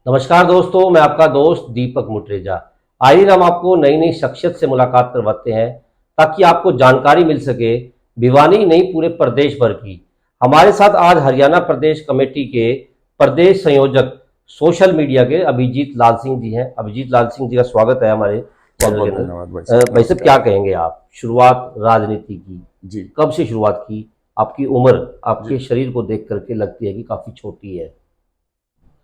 नमस्कार दोस्तों, मैं आपका दोस्त दीपक मुटरेजा। आइए हम आपको नई नई शख्सियत से मुलाकात करवाते हैं ताकि आपको जानकारी मिल सके भिवानी नहीं पूरे प्रदेश भर की। हमारे साथ आज हरियाणा प्रदेश कमेटी के प्रदेश संयोजक सोशल मीडिया के अभिजीत लाल सिंह जी हैं। अभिजीत लाल सिंह जी का स्वागत है हमारे बहुत चैनल के बहुत अंदर। धन्यवाद भाई साहब, भाई साहब, क्या नमस्कार। कहेंगे आप शुरुआत राजनीति की? जी कब से शुरुआत की? आपकी उम्र जी आपके शरीर को देख करके लगती है कि काफी छोटी है।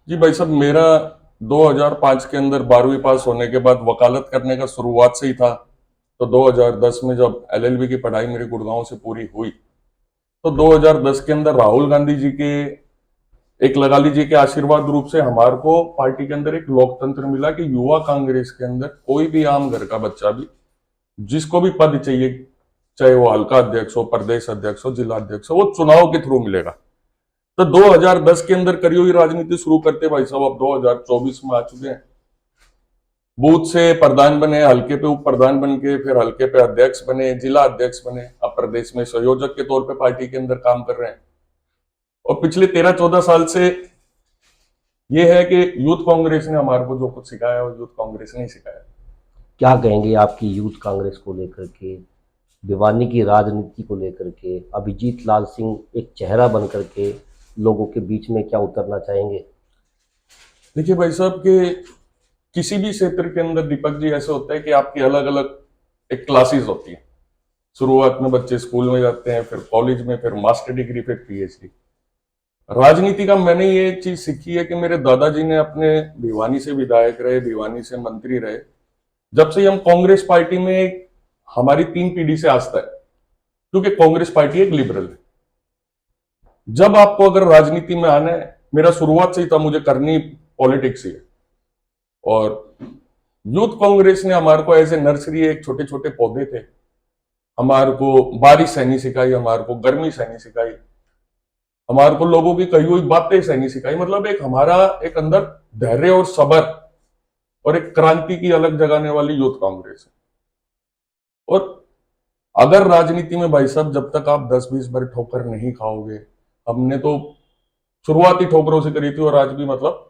जी भाई साहब, मेरा 2005 के अंदर 12वीं पास होने के बाद वकालत करने का शुरुआत से ही था। तो 2010 में जब एलएलबी की पढ़ाई मेरी गुड़गांव से पूरी हुई, तो 2010 के अंदर राहुल गांधी जी के एक लगा लीजिए कि आशीर्वाद रूप से हमारे को पार्टी के अंदर एक लोकतंत्र मिला कि युवा कांग्रेस के अंदर कोई भी आम घर का बच्चा भी जिसको भी पद चाहिए, चाहे वो हल्का अध्यक्ष हो, प्रदेश अध्यक्ष हो, जिला अध्यक्ष हो, वो चुनाव के थ्रू मिलेगा। तो 2010 के अंदर करी हुई राजनीति शुरू करते भाई साहब अब 2024 में आ चुके हैं। बूथ से प्रधान बने, हल्के पे उप प्रधान बन के, फिर हल्के पे अध्यक्ष बने, जिला अध्यक्ष बने, अब प्रदेश में संयोजक के तौर पे पार्टी के अंदर काम कर रहे हैं। और पिछले 13-14 साल से ये है कि यूथ कांग्रेस ने हमारे को जो कुछ सिखाया वो यूथ कांग्रेस ने ही सिखाया। क्या कहेंगे आपकी यूथ कांग्रेस को लेकर के, भिवानी की राजनीति को लेकर के? अभिजीत लाल सिंह एक चेहरा बन करके लोगों के बीच में क्या उतरना चाहेंगे? देखिए भाई साहब के किसी भी क्षेत्र के अंदर दीपक जी ऐसे होता है कि आपकी अलग अलग एक क्लासेस होती है। शुरुआत में बच्चे स्कूल में जाते हैं, फिर कॉलेज में, फिर मास्टर डिग्री, फिर पीएचडी। राजनीति का मैंने ये चीज सीखी है कि मेरे दादाजी ने अपने भिवानी से विधायक रहे, भिवानी से मंत्री रहे। जब से हम कांग्रेस पार्टी में, हमारी 3 पीढ़ी से आस्था है, क्योंकि कांग्रेस पार्टी एक लिबरल है। जब आपको अगर राजनीति में आना है, मेरा शुरुआत से ही था मुझे करनी पॉलिटिक्स ही है। और यूथ कांग्रेस ने हमारे को एज ए नर्सरी एक छोटे छोटे पौधे थे, हमारे को बारिश सहनी सिखाई, हमारे को गर्मी सहनी सिखाई, हमारे को लोगों की कही हुई बातें सहनी सिखाई। मतलब एक हमारा एक अंदर धैर्य और सब्र और एक क्रांति की अलग जगाने वाली यूथ कांग्रेस है। और अगर राजनीति में भाई साहब जब तक आप 10-20 बार ठोकर नहीं खाओगे, हमने तो शुरुआती ठोकरों से करी थी और आज भी मतलब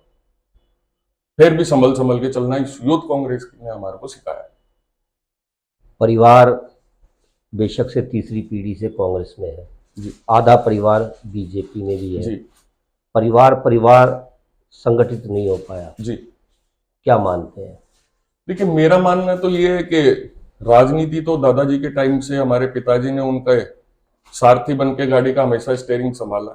फिर भी संभल संभल के चलना इस यूथ कांग्रेस ने हमारे को सिखाया। परिवार बेशक से तीसरी पीढ़ी से कांग्रेस में है, जी आधा परिवार बीजेपी में भी है। जी परिवार परिवार संगठित नहीं हो पाया, जी क्या मानते हैं? देखिए, मेरा मानना तो ये है कि राजनीति तो दादाजी के टाइम से हमारे पिताजी ने उनका सारथी बन के गाड़ी का हमेशा स्टेयरिंग संभाला।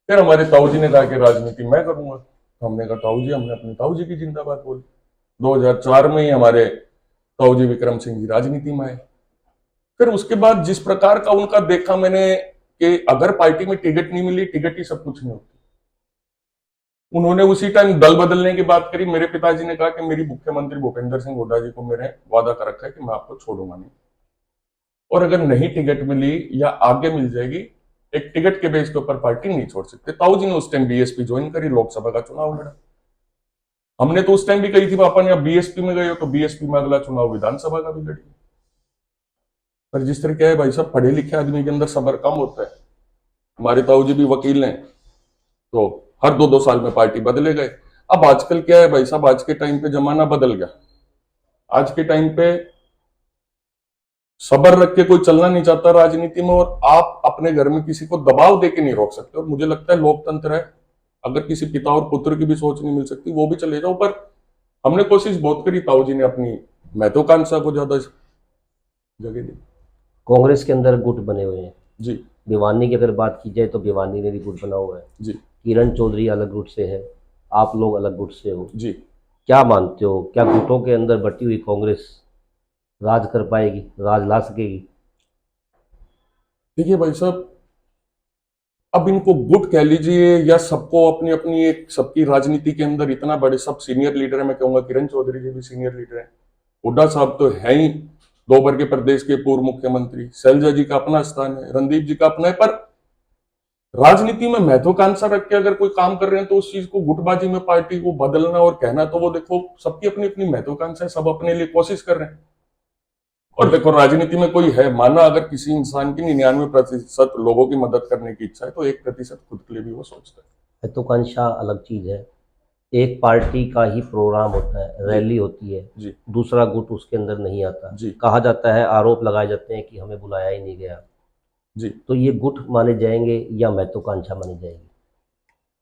फिर हमारे ताऊ जी ने कहा कि राजनीति मैं करूंगा, तो हमने कहा ताऊ जी, हमने अपने ताऊ जी की जिंदाबाद बोली। 2004 में ही हमारे ताऊ जी विक्रम सिंह जी राजनीति में आए। फिर उसके बाद जिस प्रकार का उनका देखा मैंने कि अगर पार्टी में टिकट नहीं मिली, टिकट ही सब कुछ नहीं होती। उन्होंने उसी टाइम दल बदलने की बात करी। मेरे पिताजी ने कहा कि मेरी मुख्यमंत्री भूपेंद्र सिंह हुड्डा जी को मैंने वादा कर रखा है कि मैं आपको छोड़ूंगा नहीं, और अगर नहीं टिकट मिली या आगे मिल जाएगी, एक टिकट के बेस के ऊपर पार्टी नहीं छोड़ सकते। ताऊ जी ने उस टाइम बीएसपी ज्वाइन करी, लोकसभा का चुनाव लड़ा। हमने तो उस टाइम भी कही थी पापा ने, अब बीएसपी में गए हो तो बीएसपी में अगला चुनाव विधानसभा का भी लड़ी। पर जिस तरह क्या है भाई साहब, पढ़े लिखे आदमी के अंदर सब्र कम होता है। हमारे ताऊ जी भी वकील हैं, तो हर 2-2 साल में पार्टी बदले गए। अब आजकल क्या है भाई साहब, आज के टाइम पे जमाना बदल गया। आज के टाइम पे सब्र रख के कोई चलना नहीं चाहता राजनीति में, और आप अपने घर में किसी को दबाव देके नहीं रोक सकते। और मुझे लगता है लोकतंत्र है, अगर किसी पिता और पुत्र की भी सोच नहीं मिल सकती, वो भी चले जाओ। पर हमने कोशिश बहुत करी, ताऊ जी ने अपनी महत्वाकांक्षा को ज्यादा जगह दी। कांग्रेस के अंदर गुट बने हुए हैं। जी भिवानी की अगर बात की जाए तो भिवानी में भी गुट बना हुआ है। जी किरण चौधरी अलग गुट से है, आप लोग अलग गुट से हो। जी क्या मानते हो, क्या गुटों के अंदर बटी हुई कांग्रेस राज कर पाएगी, राज ला सकेगी? देखिए भाई साहब, अब इनको गुट कह लीजिए या सबको अपनी अपनी एक, सबकी राजनीति के अंदर इतना बड़े सब सीनियर लीडर है। मैं कहूंगा किरण चौधरी जी भी सीनियर लीडर है, हुड्डा साहब तो है ही 2 बार के प्रदेश के पूर्व मुख्यमंत्री, शैलजा जी का अपना स्थान है, रणदीप जी का अपना है। पर राजनीति में महत्वाकांक्षा रख के अगर कोई काम कर रहे हैं तो उस चीज को गुटबाजी में पार्टी को बदलना और कहना, तो वो देखो सबकी अपनी अपनी महत्वाकांक्षा है, सब अपने लिए कोशिश कर रहे हैं। और देखो राजनीति में कोई है, माना अगर किसी इंसान की 99% लोगों की मदद करने की इच्छा है, तो 1% खुद के लिए भी वो सोचता है। महत्वाकांक्षा अलग चीज है, एक पार्टी का ही प्रोग्राम होता है, रैली होती है, जी दूसरा गुट उसके अंदर नहीं आता। जी कहा जाता है, आरोप लगाए जाते हैं कि हमें बुलाया ही नहीं गया। जी। तो ये गुट माने जाएंगे या महत्वाकांक्षा मानी जाएगी?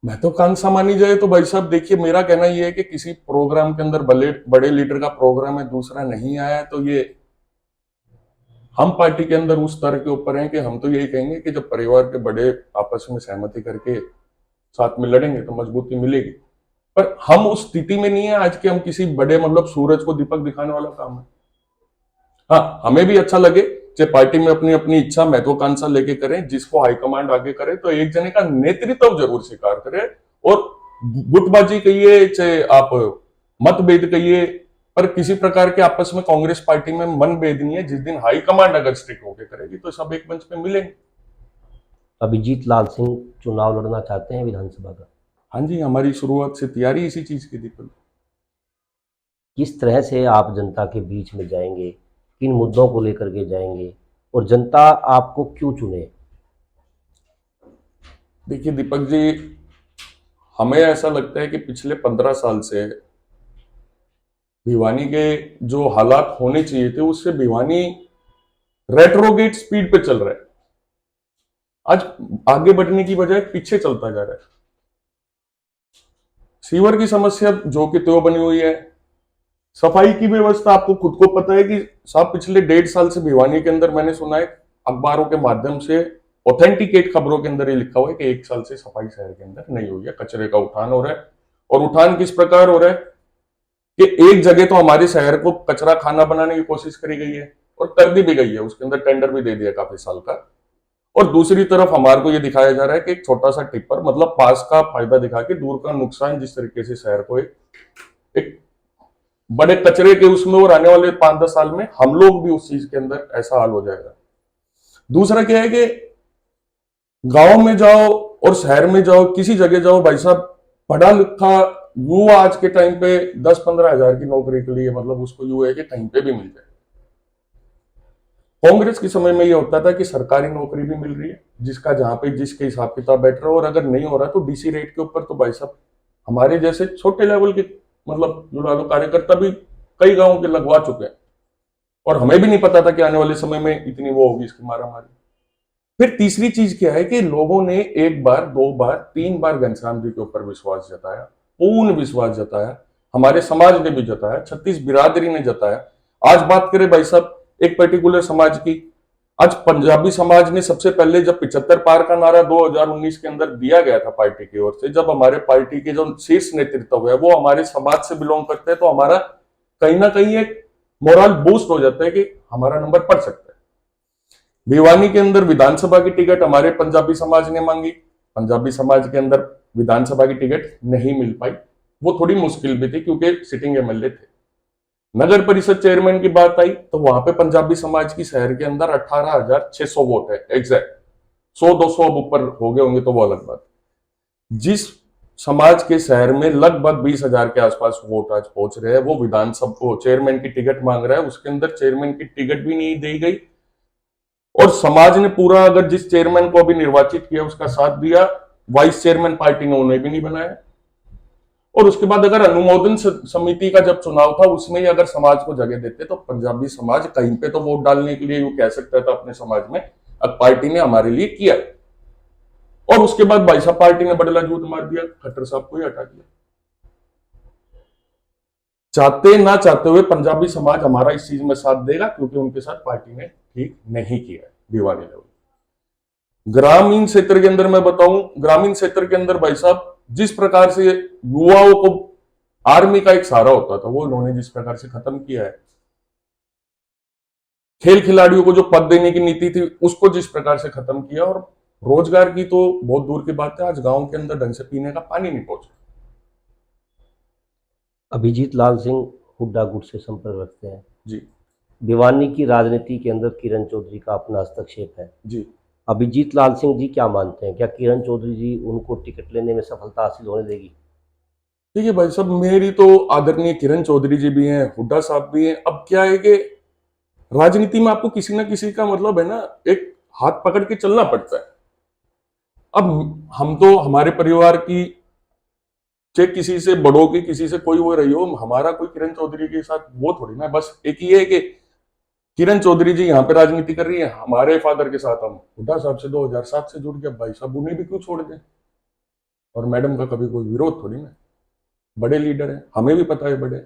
महत्वाकांक्षा मानी जाए तो भाई साहब देखिए, मेरा कहना ये है कि किसी प्रोग्राम के अंदर बड़े बड़े लीडर का प्रोग्राम है, दूसरा नहीं आया है, तो ये हम पार्टी के अंदर उस तरह के ऊपर हैं कि हम तो यही कहेंगे कि जब परिवार के बड़े आपस में सहमति करके साथ में लड़ेंगे तो मजबूती मिलेगी। पर हम उस स्थिति में नहीं है आज के हम किसी बड़े मतलब सूरज को दीपक दिखाने वाला काम है। हाँ, हमें भी अच्छा लगे चाहे पार्टी में अपनी अपनी इच्छा महत्वाकांक्षा लेके करें, जिसको हाईकमांड आगे करे, तो एक जने का नेतृत्व जरूर स्वीकार करे। और गुटबाजी कहिए चाहे आप मतभेद कहिए, पर किसी प्रकार के आपस में कांग्रेस पार्टी में मनभेद नहीं है। जिस दिन हाईकमांड अगर स्ट्रिक्ट होकर करेगी तो सब एक मंच पे मिलेंगे। अभिजीत लाल सिंह चुनाव लड़ना चाहते हैं विधानसभा का? हाँ जी, हमारी शुरुआत से तैयारी इसी चीज की थी। किस तरह से आप जनता के बीच में जाएंगे, किन मुद्दों को लेकर के जाएंगे, और जनता आपको क्यों चुने? देखिए दीपक जी, हमें ऐसा लगता है कि पिछले 15 साल से भिवानी के जो हालात होने चाहिए थे उससे भिवानी रेट्रोगेट स्पीड पे चल रहा है। आज आगे बढ़ने की बजाय पीछे चलता जा रहा है। सीवर की समस्या जो कि त्यों बनी हुई है, सफाई की व्यवस्था आपको खुद को पता है कि साहब पिछले 1.5 साल से भिवानी के अंदर मैंने सुना है अखबारों के माध्यम से, ऑथेंटिकेट खबरों के अंदर ये लिखा हुआ है कि 1 साल से सफाई शहर के अंदर नहीं हुई है। कचरे का उठान हो रहा है, और उठान किस प्रकार हो रहा है कि एक जगह तो हमारे शहर को कचरा खाना बनाने की कोशिश करी गई है और कर दी भी गई है, उसके अंदर टेंडर भी दे दिया काफी साल का। और दूसरी तरफ हमारे को यह दिखाया जा रहा है कि एक छोटा सा टिप्पर मतलब पास का फायदा दिखा के दूर का नुकसान, जिस तरीके से शहर को एक बड़े कचरे के उसमें, और आने वाले 5-10 साल में हम लोग भी उस चीज के अंदर ऐसा हाल हो जाएगा। दूसरा क्या है कि गांव में जाओ और शहर में जाओ, किसी जगह जाओ भाई साहब, पढ़ा लिखा युवा आज के टाइम पे 10-15 हजार की नौकरी के लिए मतलब उसको यूं है कि कहीं पे भी मिल जाए। कांग्रेस के समय में यह होता था कि सरकारी नौकरी भी मिल रही है, जिसका जहां पे जिसके हिसाब किताब बैठ रहा है, और अगर नहीं हो रहा तो डीसी रेट के ऊपर तो भाई साहब हमारे जैसे छोटे लेवल के मतलब जुड़ा लो कार्यकर्ता भी कई गांवों के लगवा चुके हैं, और हमें भी नहीं पता था कि आने वाले समय में इतनी वो होगी इसकी मारामारी। फिर तीसरी चीज क्या है कि लोगों ने 1 बार 2 बार 3 बार घनश्याम जी के ऊपर विश्वास जताया, पूर्ण विश्वास जताया, हमारे समाज ने भी जताया, 36 बिरादरी ने जताया। आज बात करें भाई साहब एक पर्टिकुलर समाज की, आज पंजाबी समाज ने सबसे पहले जब 75 पार का नारा 2019 के अंदर दिया गया था पार्टी की ओर से, जब हमारे पार्टी के जो शीर्ष नेतृत्व है वो हमारे समाज से बिलोंग करते हैं, तो हमारा कहीं ना कहीं एक मोरल बूस्ट हो जाता है कि हमारा नंबर पड़ सकता है। भिवानी के अंदर विधानसभा की टिकट हमारे पंजाबी समाज ने मांगी, पंजाबी समाज के अंदर विधानसभा की टिकट नहीं मिल पाई। वो थोड़ी मुश्किल भी थी क्योंकि सिटिंग एमएलए थे। नगर परिषद चेयरमैन की बात आई तो वहां पे पंजाबी समाज की शहर के अंदर 18,600 वोट है एग्जैक्ट। 100-200 अब ऊपर हो गए होंगे तो वो अलग बात। जिस समाज के शहर में लगभग 20,000 के आसपास वोट आज पहुंच रहे हैं, वो विधानसभा को चेयरमैन की टिकट मांग रहा है, उसके अंदर चेयरमैन की टिकट भी नहीं दी गई। और समाज ने पूरा अगर जिस चेयरमैन को अभी निर्वाचित किया उसका साथ दिया, वाइस चेयरमैन पार्टी ने उन्हें भी नहीं बनाया। और उसके बाद अगर अनुमोदन समिति का जब चुनाव था उसमें ही अगर समाज को जगह देते तो पंजाबी समाज कहीं पे तो वोट डालने के लिए यूं कह सकता था अपने समाज में, अब पार्टी ने हमारे लिए किया। और उसके बाद भाई साहब पार्टी ने बड़ला जूत मार दिया, खट्टर साहब को ही हटा दिया। चाहते ना चाहते हुए पंजाबी समाज हमारा इस चीज में साथ देगा क्योंकि उनके साथ पार्टी ने ठीक नहीं किया है भिवानी लेवल। ग्रामीण क्षेत्र के अंदर मैं बताऊं, ग्रामीण क्षेत्र के अंदर भाई साहब जिस प्रकार से युवाओं को आर्मी का एक सहारा होता था वो इन्होंने जिस प्रकार से खत्म किया है, खेल खिलाड़ियों को जो पद देने की नीति थी उसको जिस प्रकार से खत्म किया, और रोजगार की तो बहुत दूर की बात है, आज गांव के अंदर ढंग से पीने का पानी नहीं पहुंचा। अभिजीत लाल सिंह हुड्डा गुट से संपर्क रखते हैं जी भिवानी की राजनीति के अंदर किरण चौधरी का अपना हस्तक्षेप है। जी। अभिजीत लाल सिंह जी क्या मानते हैं, क्या किरण चौधरी जी उनको टिकट लेने में सफलता हासिल होने देगी? देखिए भाई साहब, मेरी तो आदरणीय किरण चौधरी जी भी हैं, हुड्डा साहब भी हैं। अब क्या है कि राजनीति में आपको किसी ना किसी का मतलब है ना, एक हाथ पकड़ के चलना पड़ता है। अब हम तो हमारे परिवार की चाहे किसी से बड़ों की, किसी से कोई वो रही हो, हमारा कोई किरण चौधरी के साथ वो थोड़ी ना है। बस एक ये है कि किरण चौधरी जी यहाँ पे राजनीति कर रही है, हमारे फादर के साथ हम हुड्डा साहब से 2007 से जुड़ गए, भाई साहब उन्हें भी क्यों छोड़ दें। और मैडम का कभी कोई विरोध थोड़ी ना, बड़े लीडर है, हमें भी पता है बड़े।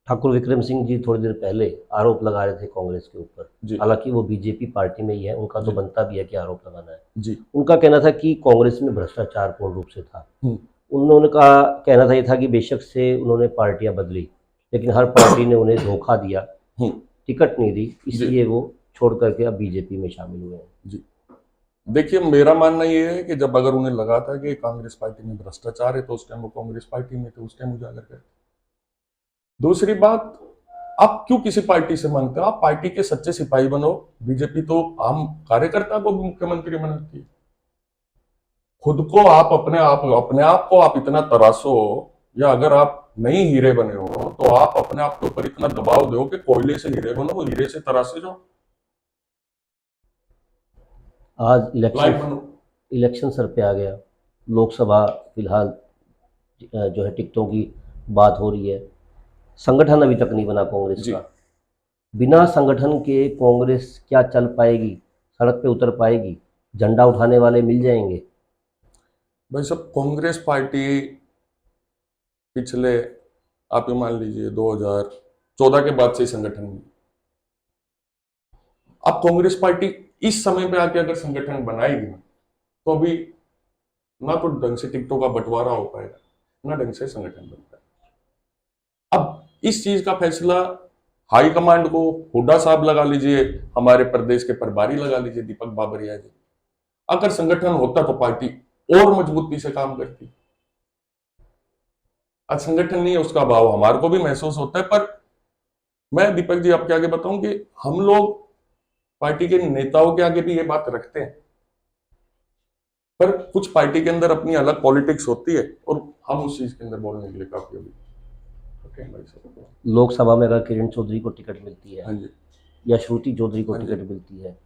ठाकुर विक्रम सिंह जी थोड़ी देर पहले आरोप लगा रहे थे कांग्रेस के ऊपर, जी हालांकि वो बीजेपी पार्टी में ही है, उनका तो जी बनता भी है कि आरोप लगाना है। जी। उनका कहना था कि कांग्रेस में भ्रष्टाचार पूर्ण रूप से था। हम्म, उन्होंने का कहना था ये था कि बेशक से उन्होंने पार्टियां बदली, लेकिन हर पार्टी ने उन्हें धोखा दिया, हम्म, टिकट नहीं दी, जी इसलिए वो छोड़ करके अब बीजेपी में शामिल हुए हैं। जी। देखिए, मेरा मानना ये है कि जब अगर उन्हें लगा था कि कांग्रेस पार्टी में भ्रष्टाचार है तो उस टाइम वो कांग्रेस पार्टी में थे, उस टाइम उजागर करते। दूसरी बात, आप क्यों किसी पार्टी से मांगते हो? आप पार्टी के सच्चे सिपाही बनो। बीजेपी तो आम कार्यकर्ता को भी मुख्यमंत्री बनाती है। खुद को आप अपने आप को आप इतना तरासो, या अगर आप नहीं हीरे बने हो तो आप अपने आप के ऊपर इतना दबाव दो कि कोयले से हीरे बनो, हीरे से तरासे जाओ, आज लाइट इलेक्शन बनो। इलेक्शन सर पे आ गया। लोकसभा फिलहाल जो है टिकटों की बात हो रही है। संगठन अभी तक नहीं बना कांग्रेस जी का। बिना संगठन के कांग्रेस क्या चल पाएगी, सड़क पे उतर पाएगी, झंडा उठाने वाले मिल जाएंगे? भाई साहब, कांग्रेस पार्टी पिछले, आप ये मान लीजिए 2014 के बाद से ही संगठन में। अब कांग्रेस पार्टी इस समय पे आके अगर संगठन बनाएगी ना, तो अभी ना तो ढंग से टिकटों का बंटवारा हो पाएगा, ना ढंग से संगठन बन पाएगा। अब इस चीज का फैसला हाईकमांड को, हुड्डा साहब लगा लीजिए, हमारे प्रदेश के प्रभारी लगा लीजिए दीपक बाबरिया जी। अगर संगठन होता तो पार्टी और मजबूती से काम करती। आज संगठन नहीं है, उसका अभाव हमारे को भी महसूस होता है। पर मैं दीपक जी आपके आगे बताऊं कि हम लोग पार्टी के नेताओं के आगे भी ये बात रखते हैं, पर कुछ पार्टी के अंदर अपनी अलग पॉलिटिक्स होती है और हम उस चीज के अंदर बोलने के लिए काफी अभी ओके भाई साहब। लोकसभा में अगर किरण चौधरी को टिकट मिलती है हाँ जी या श्रुति चौधरी को हाँ जी। टिकट मिलती है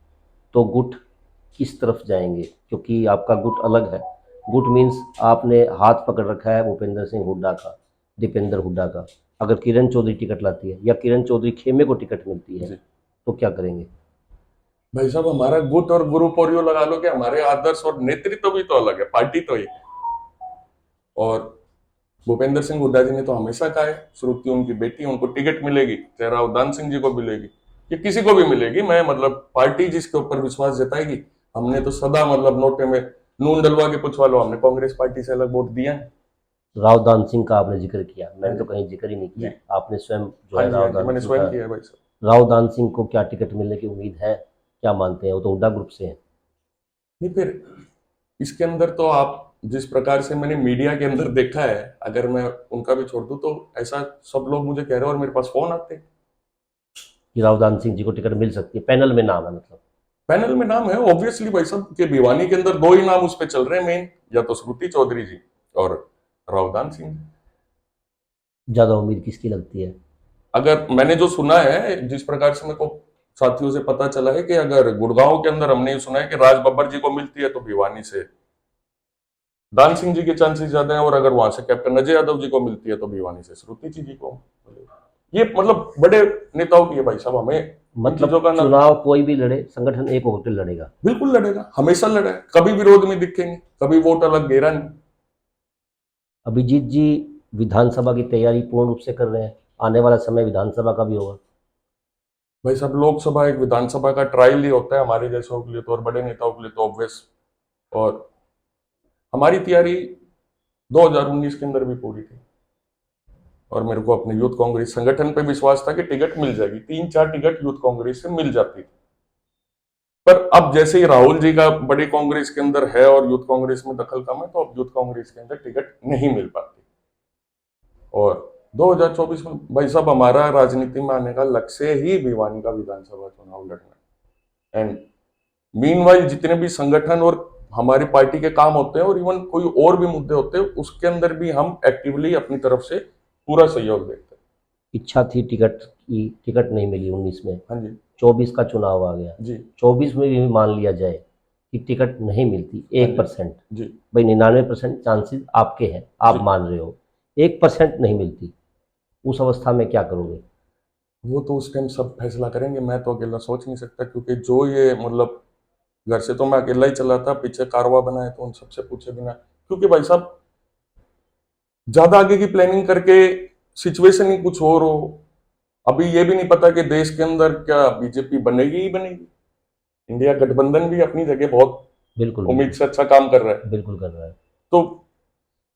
तो गुट किस तरफ जाएंगे? क्योंकि आपका गुट अलग है। गुट मीन्स आपने हाथ पकड़ रखा है भूपेंद्र सिंह हुड्डा का, दीपेंद्र हुड्डा का। अगर किरण चौधरी टिकट लाती है या किरण चौधरी खेमे को टिकट मिलती है जी तो क्या करेंगे? भाई साहब, हमारा गुट और ग्रुप और यो लगा लो कि हमारे आदर्श और नेतृत्व भी तो अलग है, पार्टी तो एक है। और भूपेंद्र सिंह हुड्डा जी ने तो हमेशा कहा है, श्रुति उनकी बेटी, उनको टिकट मिलेगी, चाहे राव दान सिंह जी को मिलेगी कि किसी को भी मिलेगी, मैं मतलब पार्टी जिसके ऊपर विश्वास जताएगी। हमने तो सदा मतलब नोटे में नून डलवा के पूछवा लो, हमने कांग्रेस पार्टी से अलग वोट दिया है। राव दान सिंह का आपने जिक्र किया, हाँ मैंने तो जी कहीं जिक्र ही नहीं किया। जी आपने स्वयं जो हाँ है जी हाँ राव जी, दान मैंने सिंह का, स्वयं किया है भाई साहब। राव दान सिंह को क्या टिकट मिलने की उम्मीद है? क्या मानते हैं? वो तो हुड्डा ग्रुप से हैं। नहीं, फिर इसके अंदर तो आप जिस प्रकार से मैंने मीडिया के अंदर देखा है, अगर मैं उनका भी छोड़ दूं तो ऐसा सब लोग मुझे कह रहे हैं और मेरे पास फोन आते हैं। कि राव दान सिंह जी को टिकट मिल सकती है, पैनल में नाम है मतलब? पैनल में नाम है ऑब्वियसली भाई साहब के भिवानी के अंदर दो ही नाम उस पे चल रहे हैं मेन, या तो श्रुति चौधरी जी और रावदान सिंह जी। ज़्यादा उम्मीद किसकी लगती है? अगर मैंने जो सुना है, जिस प्रकार से मेरे को साथियों से पता चला है कि अगर गुड़गांव के अंदर हमने ये सुना है कि राज बब्बर जी को मिलती है तो भिवानी से दान सिंह जी के चांसेस ज्यादा है, और अगर वहां से कैप्टन अजय यादव जी को मिलती है तो भिवानी से श्रुति जी को। ये मतलब बड़े नेताओं की है भाई साहब, हमें इन चीजों मतलब का ना। चुनाव कोई भी लड़े, संगठन एक होकर लड़ेगा। बिल्कुल लड़ेगा, हमेशा लड़ा है, कभी विरोध में दिखेंगे, कभी वोट अलग घेरा नहीं। अभिजीत जी विधानसभा की तैयारी पूर्ण रूप से कर रहे हैं, आने वाला समय विधानसभा का भी होगा। भाई साहब, लोकसभा एक विधानसभा का ट्रायल ही होता है हमारे जैसों के लिए तो, और बड़े नेताओं के लिए तो ऑब्वियस। और हमारी तैयारी 2019 के अंदर भी पूरी थी, और मेरे को अपने यूथ कांग्रेस संगठन पे विश्वास था कि टिकट मिल जाएगी, 3-4 टिकट यूथ कांग्रेस से मिल जाती थी। पर अब जैसे ही राहुल जी का बड़ी कांग्रेस के अंदर है और यूथ कांग्रेस में दखल कम है, तो अब यूथ कांग्रेस के अंदर टिकट नहीं मिल पाती। और 2024 में भाई साहब हमारा राजनीति में आने का लक्ष्य ही भिवानी का विधानसभा चुनाव लड़ना। एंड मीनवाइल जितने भी संगठन और हमारी पार्टी के काम होते हैं, और इवन कोई और भी मुद्दे होते हैं, उसके अंदर भी हम एक्टिवली अपनी तरफ से पूरा सहयोग देते हैं। इच्छा थी टिकट की, टिकट नहीं मिली 19 में, हाँ जी 24 का चुनाव आ गया। जी 24 में भी मान लिया जाए कि टिकट नहीं मिलती, 1%, जी भाई 99% चांसेस आपके हैं, आप जी। मान रहे हो, 1% नहीं मिलती, उस अवस्था में क्या करोगे? वो तो उस टाइम सब फैसला करेंगे, मैं तो अकेला सोच नहीं सकता, क्योंकि जो ये मतलब घर से तो मैं अकेला ही चला था, पीछे कारवा बनाए तो उन सबसे पूछे बिना, क्योंकि भाई साहब ज्यादा आगे की प्लानिंग करके सिचुएशन ही कुछ और हो। अभी ये भी नहीं पता कि देश के अंदर क्या बीजेपी बनेगी ही बनेगी। इंडिया गठबंधन भी अपनी जगह बहुत बिल्कुल उम्मीद बिल्कुल से अच्छा काम कर रहा है। बिल्कुल कर रहा है। तो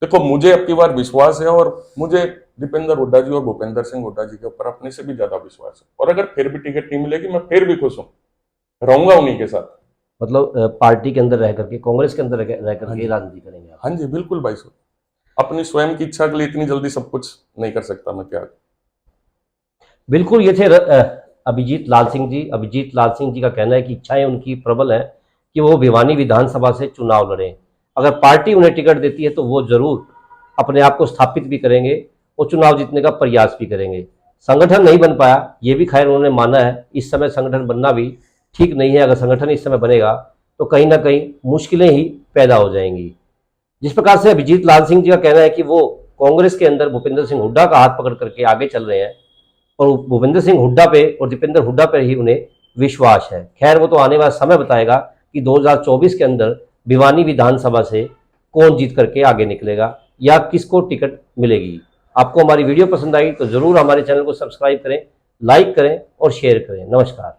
देखो, मुझे अब की बार विश्वास है, और मुझे दीपेंद्र हुड्डा जी और भूपेंद्र सिंह हुड्डा जी के ऊपर अपने से भी ज्यादा विश्वास है, और अगर फिर भी टिकट नहीं मिलेगी मैं फिर भी खुश हूँ, रहूंगा उन्हीं के साथ। मतलब पार्टी के अंदर रह करके, कांग्रेस के अंदर रह हाँ करके जी, राजनीति करेंगे आप? हाँ जी, बिल्कुल भाई साहब। अपनी स्वयं की इच्छा के लिए इतनी जल्दी सब कुछ नहीं कर सकता मैं, क्या। बिल्कुल, ये थे अभिजीत लाल सिंह जी। अभिजीत लाल सिंह जी का कहना है कि इच्छाएं उनकी प्रबल हैं कि वो भिवानी विधानसभा से चुनाव लड़ें। अगर पार्टी उन्हें टिकट देती है तो वो जरूर अपने आप को स्थापित भी करेंगे और चुनाव जीतने का प्रयास भी करेंगे। संगठन नहीं बन पाया, ये भी खैर उन्होंने माना है, इस समय संगठन बनना भी ठीक नहीं है। अगर संगठन इस समय बनेगा तो कहीं ना कहीं मुश्किलें ही पैदा हो जाएंगी। जिस प्रकार से अभिजीत लाल सिंह जी का कहना है कि वो कांग्रेस के अंदर भूपेंद्र सिंह हुड्डा का हाथ पकड़ करके आगे चल रहे हैं, और भूपेंद्र सिंह हुड्डा पे और दीपेंद्र हुड्डा पर ही उन्हें विश्वास है। खैर वो तो आने वाला समय बताएगा कि 2024 के अंदर भिवानी विधानसभा से कौन जीत करके आगे निकलेगा या किसको टिकट मिलेगी। आपको हमारी वीडियो पसंद आई तो जरूर हमारे चैनल को सब्सक्राइब करें, लाइक करें और शेयर करें। नमस्कार।